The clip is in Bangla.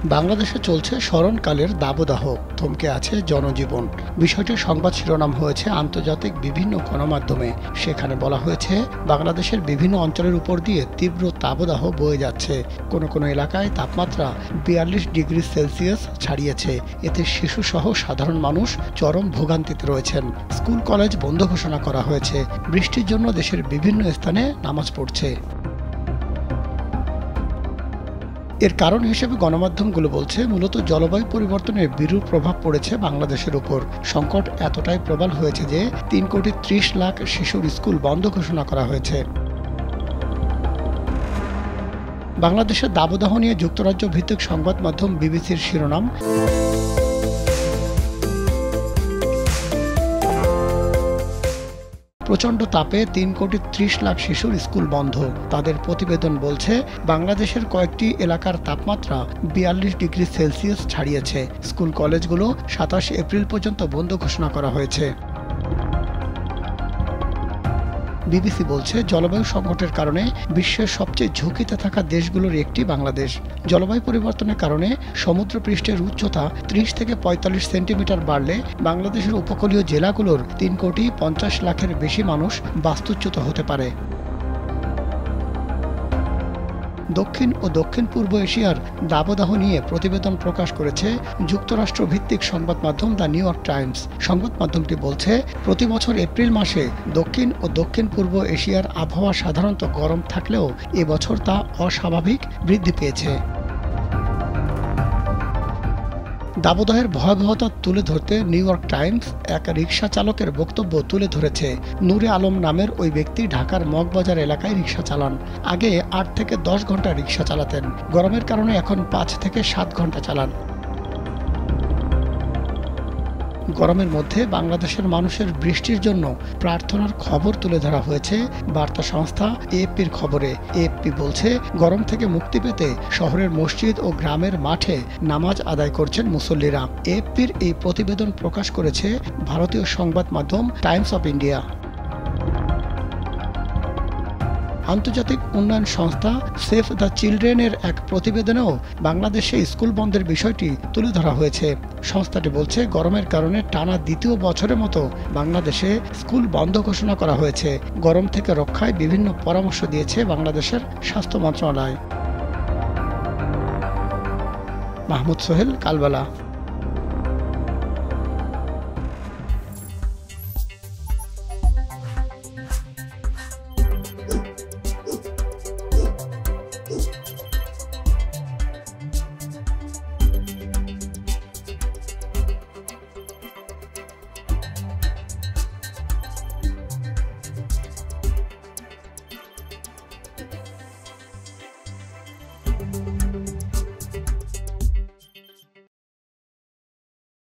বাংলাদেশে চলছে স্মরণকালের দাবদাহ, থমকে আছে জনজীবন। বিষয়টির সংবাদ শিরোনাম হয়েছে আন্তর্জাতিক বিভিন্ন গণমাধ্যমে। সেখানে বলা হয়েছে বাংলাদেশের বিভিন্ন অঞ্চলের উপর দিয়ে তীব্র তাপদাহ বয়ে যাচ্ছে। কোনো কোনো এলাকায় তাপমাত্রা ৪২ ডিগ্রি সেলসিয়াস ছাড়িয়েছে। এতে শিশুসহ সাধারণ মানুষ চরম ভোগান্তিতে রয়েছেন। স্কুল কলেজ বন্ধ ঘোষণা করা হয়েছে। বৃষ্টির জন্য দেশের বিভিন্ন স্থানে নামাজ পড়ছে। এর কারণ হিসেবে গণমাধ্যমগুলো বলছে, মূলত জলবায়ু পরিবর্তনের বিরূপ প্রভাব পড়েছে বাংলাদেশের উপর। সংকট এতটাই প্রবল হয়েছে যে ৩,৩০,০০,০০০ শিশুর স্কুল বন্ধ ঘোষণা করা হয়েছে। বাংলাদেশের দাবদাহ নিয়ে যুক্তরাজ্য ভিত্তিক সংবাদ মাধ্যম বিবিসির শিরোনাম, প্রচণ্ড তাপে ৩,৩০,০০,০০০ শিশুর স্কুল বন্ধ। তাদের প্রতিবেদন বলছে, বাংলাদেশের কয়েকটি এলাকার তাপমাত্রা ৪২ ডিগ্রি সেলসিয়াস ছাড়িয়েছে। স্কুল কলেজগুলো ২৭ এপ্রিল পর্যন্ত বন্ধ ঘোষণা করা হয়েছে। বিবিসি বলছে, জলবায়ু সংকটের কারণে বিশ্বের সবচেয়ে ঝুঁকিতে থাকা দেশগুলোর একটি বাংলাদেশ। জলবায়ু পরিবর্তনের কারণে সমুদ্রপৃষ্ঠের উচ্চতা ৩০ থেকে ৪৫ সেন্টিমিটার বাড়লে বাংলাদেশের উপকূলীয় জেলাগুলোর ৩,৫০,০০,০০০-এর বেশি মানুষ বাস্তুচ্যুত হতে পারে। দক্ষিণ ও দক্ষিণ পূর্ব এশিয়ার দাবদাহ নিয়ে প্রতিবেদন প্রকাশ করেছে যুক্তরাষ্ট্র ভিত্তিক সংবাদ মাধ্যম দ্য নিউ ইয়র্ক টাইমস। সংবাদ মাধ্যমটি বলছে, প্রতি বছর এপ্রিল মাসে দক্ষিণ ও দক্ষিণ পূর্ব এশিয়ার আবহাওয়া সাধারণত গরম থাকলেও এবছর তা অস্বাভাবিক বৃদ্ধি পেয়েছে। দাবদাহের ভয়াবহতা তুলে ধরতে নিউ ইয়র্ক টাইমস এক রিকশা চালকের বক্তব্য তুলে ধরেছে। নূরে আলম নামের ওই ব্যক্তি ঢাকার মগবাজার এলাকায় রিকশা চালান। আগে ৮ থেকে ১০ ঘন্টা রিকশা চালাতেন। গরমের কারণে এখন ৫ থেকে ৭ ঘন্টা চালান। গরমের মধ্যে বাংলাদেশের মানুষের বৃষ্টির জন্য প্রার্থনার খবর তুলে ধরা হয়েছে বার্তা সংস্থা এএফপির খবরে। এএফপি বলছে, গরম থেকে মুক্তি পেতে শহরের মসজিদ ও গ্রামের মাঠে নামাজ আদায় করছেন মুসল্লিরা। এএফপির এই প্রতিবেদন প্রকাশ করেছে ভারতীয় সংবাদ মাধ্যম টাইমস অফ ইন্ডিয়া। আন্তর্জাতিক উন্নয়ন সংস্থা সেভ দ্য চিলড্রেনের এক প্রতিবেদনেও বাংলাদেশে স্কুল বন্ধের বিষয়টি তুলে ধরা হয়েছে। সংস্থাটি বলছে, গরমের কারণে টানা দ্বিতীয় বছরের মতো বাংলাদেশে স্কুল বন্ধ ঘোষণা করা হয়েছে। গরম থেকে রক্ষায় বিভিন্ন পরামর্শ দিয়েছে বাংলাদেশের স্বাস্থ্য মন্ত্রণালয়। মাহমুদ সোহেল, কালবেলা।